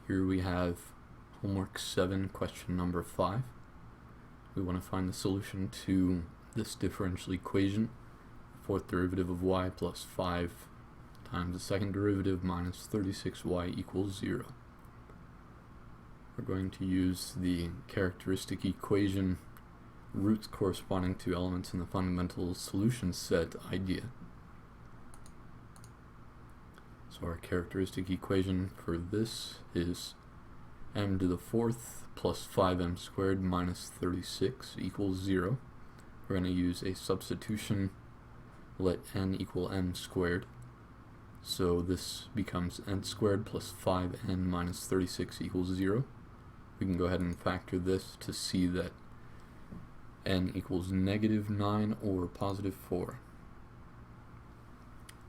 Here we have homework 7, question number 5. We want to find the solution to this differential equation, fourth derivative of y plus 5 times the second derivative minus 36y equals 0. We're going to use the characteristic equation roots corresponding to elements in the fundamental solution set idea. So our characteristic equation for this is m to the fourth plus 5m squared minus 36 equals 0. We're going to use a substitution, let n equal m squared. So this becomes n squared plus 5n minus 36 equals 0. We can go ahead and factor this to see that n equals negative 9 or positive 4.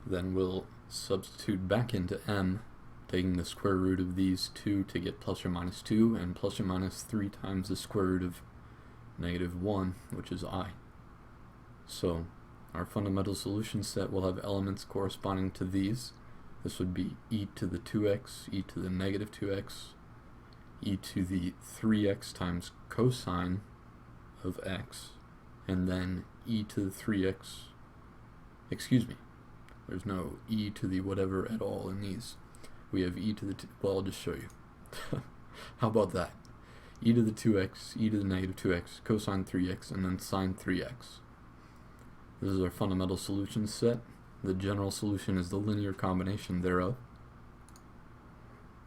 Then we'll substitute back into m, taking the square root of these two to get plus or minus 2, and plus or minus 3 times the square root of negative 1, which is I. So our fundamental solution set will have elements corresponding to these. This would be e to the 2x, e to the negative 2x, e to the 3x times cosine of x, and then e to the 3x, there's no e to the whatever at all in these. We have e to the, well, I'll just show you. How about that? E to the 2x, e to the negative 2x, cosine 3x, and then sine 3x. This is our fundamental solution set. The general solution is the linear combination thereof.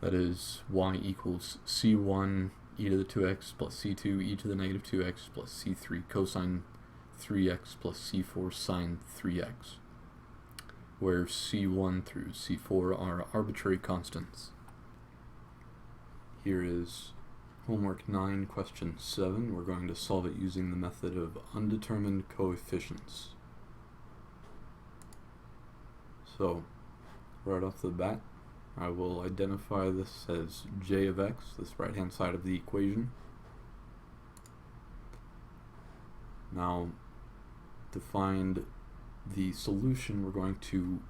That is y equals c1 e to the 2x plus c2 e to the negative 2x plus c3 cosine 3x plus c4 sine 3x, where c1 through c4 are arbitrary constants. Here is homework 9, question 7. We're going to solve it using the method of undetermined coefficients. So, right off the bat, I will identify this as j of x, this right-hand side of the equation. Now, to find the solution, we're going to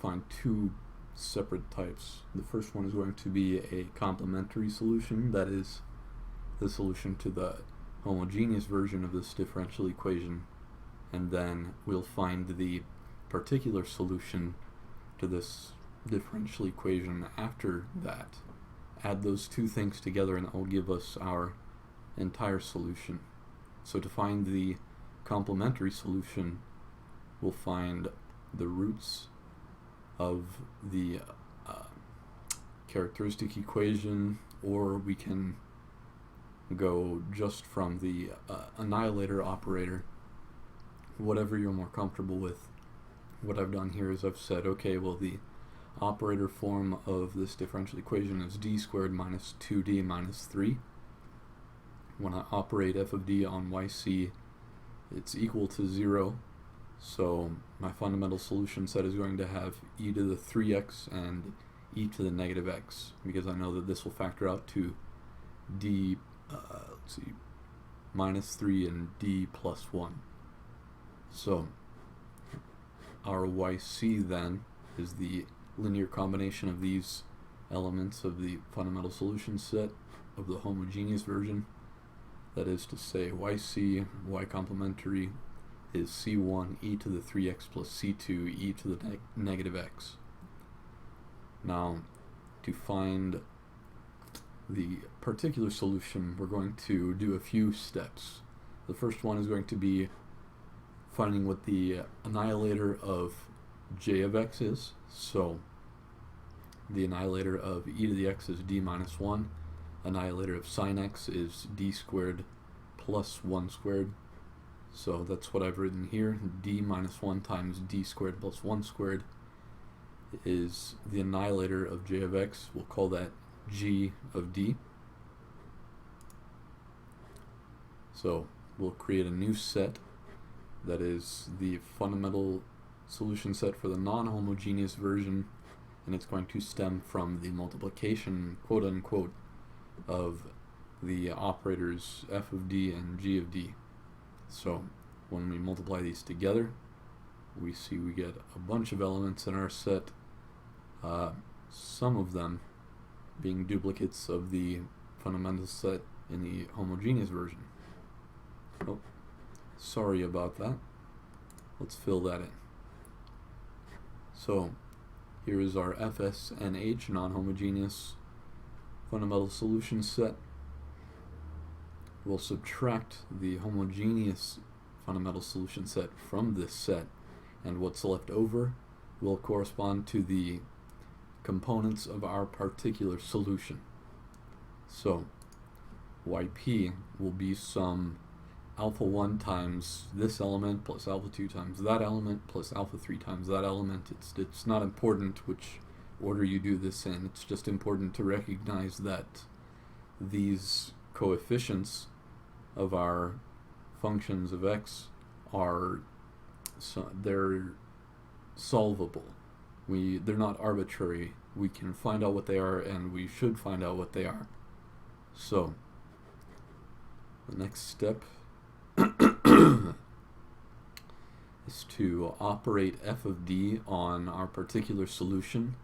find two separate types. The first one is going to be a complementary solution, that is the solution to the homogeneous version of this differential equation, and then we'll find the particular solution to this differential equation after that. Add those two things together and that will give us our entire solution. So to find the complementary solution, we'll find the roots of the characteristic equation, or we can go just from the annihilator operator, whatever you're more comfortable with. What I've done here is I've said, okay, well, the operator form of this differential equation is d squared minus 2d minus 3. When I operate f of d on yc, it's equal to 0. So my fundamental solution set is going to have e to the 3x and e to the negative x, because I know that this will factor out to d, minus 3 and d plus 1. So our yc then is the linear combination of these elements of the fundamental solution set of the homogeneous version. That is to say, yc, y complementary, is c1 e to the 3x plus c2 e to the negative x. Now, to find the particular solution, we're going to do a few steps. The first one is going to be finding what the annihilator of j of x is. So the annihilator of e to the x is d minus 1. Annihilator of sine x is d squared plus 1 squared. So that's what I've written here. D minus 1 times d squared plus 1 squared is the annihilator of j of x. We'll call that g of d. So we'll create a new set that is the fundamental solution set for the non-homogeneous version, and it's going to stem from the multiplication, quote unquote, of the operators f of d and g of d. So when we multiply these together, we see we get a bunch of elements in our set. Some of them being duplicates of the fundamental set in the homogeneous version. Oh, sorry about that. Let's fill that in. So here is our FSNH non-homogeneous fundamental solution set. We'll subtract the homogeneous fundamental solution set from this set, and what's left over will correspond to the components of our particular solution. So YP will be some alpha 1 times this element plus alpha 2 times that element plus alpha 3 times that element. It's not important which order you do this in. It's just important to recognize that these coefficients of our functions of x are they're solvable. They're not arbitrary. We can find out what they are, and we should find out what they are. So the next step is to operate f of d on our particular solution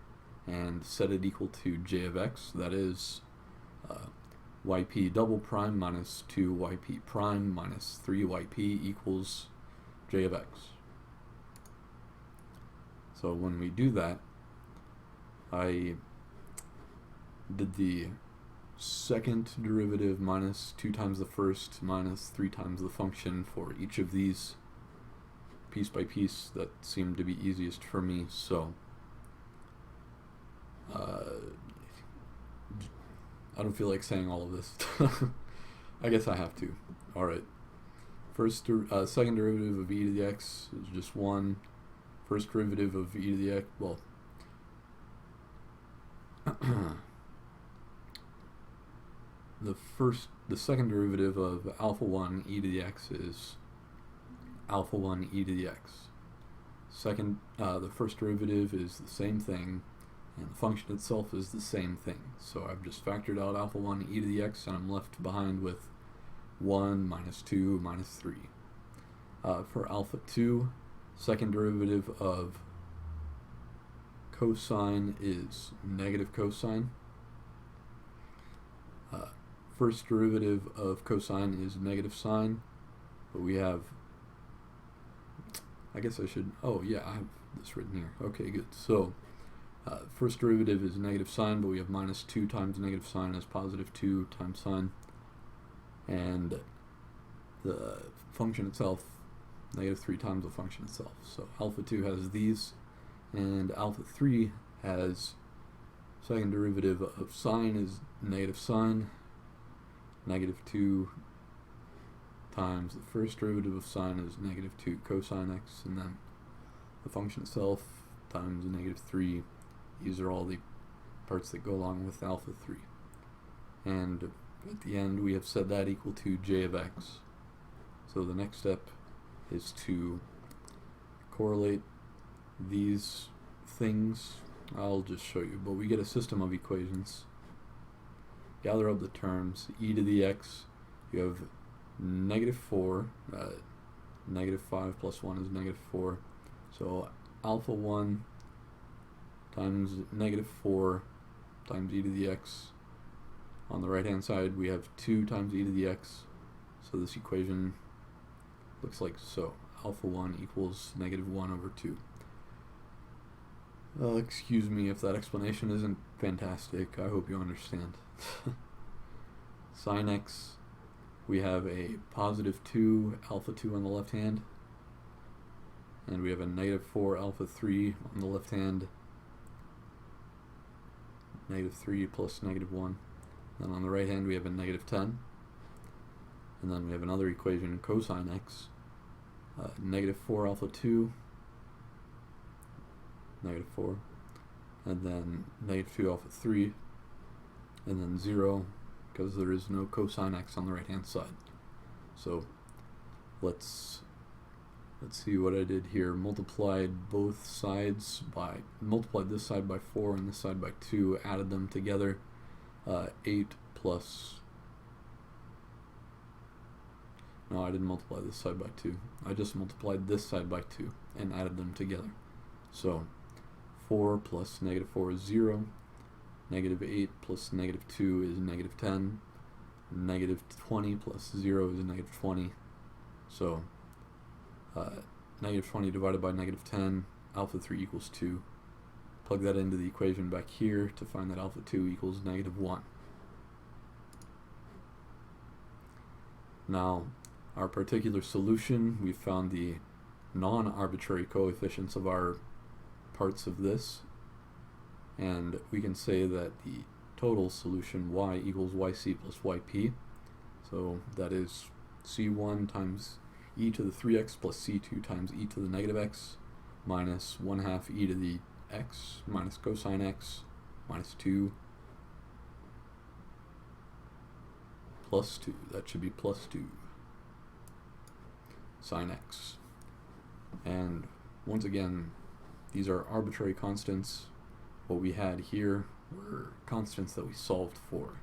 and set it equal to j of x. That is yp double prime minus 2yp prime minus 3yp equals j of x. So when we do that, I did the second derivative minus 2 times the first minus 3 times the function for each of these piece by piece. That seemed to be easiest for me, so I don't feel like saying all of this. I guess I have to. Alright. Second derivative of e to the x is just 1. First derivative of e to the x, well, the second derivative of alpha 1 e to the x is alpha 1 e to the x. The first derivative is the same thing, and the function itself is the same thing. So I've just factored out alpha 1 e to the x, and I'm left behind with 1 minus 2 minus 3. For alpha 2, second derivative of cosine is negative cosine. First derivative of cosine is negative sine, but we have, I guess I should, oh yeah, I have this written here. Okay, good. So first derivative is negative sine, but we have minus 2 times negative sine is positive 2 times sine, and the function itself, negative 3 times the function itself. So alpha 2 has these, and alpha 3 has second derivative of sine is negative sine, negative 2 times the first derivative of sine is negative 2 cosine x, and then the function itself times negative 3. These are all the parts that go along with alpha 3. And at the end we have set that equal to j of x. So the next step is to correlate these things. I'll just show you, but we get a system of equations. Gather up the terms. E to the x, you have negative 4, negative 5 plus 1 is negative 4, so alpha 1 times negative 4 times e to the x. On the right hand side we have 2 times e to the x, so this equation looks like so. Alpha 1 equals negative 1 over 2. Excuse me if that explanation isn't fantastic. I hope you understand. Sin x, we have a positive 2 alpha 2 on the left hand, and we have a negative 4 alpha 3 on the left hand, negative 3 plus negative 1. Then on the right hand we have a negative 10, and then we have another equation, cosine x, negative 4 alpha 2, negative 4, and then negative 2 alpha 3, and then 0, because there is no cosine x on the right hand side. So let's see what I did here. Multiplied this side by 4 and this side by 2, added them together. 8 plus, no, I didn't multiply this side by 2. I just multiplied this side by 2 and added them together. So 4 plus negative 4 is 0. Negative 8 plus negative 2 is negative 10. Negative 20 plus 0 is negative 20. So negative 20 divided by negative 10, alpha 3 equals 2. Plug that into the equation back here to find that alpha 2 equals negative 1. Now, our particular solution, we've found the non-arbitrary coefficients of our parts of this, and we can say that the total solution y equals yc plus yp. So that is c1 times e to the 3x plus c2 times e to the negative x minus 1/2 e to the x minus cosine x minus 2 plus 2. That should be plus 2 sine x. And once again, these are arbitrary constants. What we had here were constants that we solved for.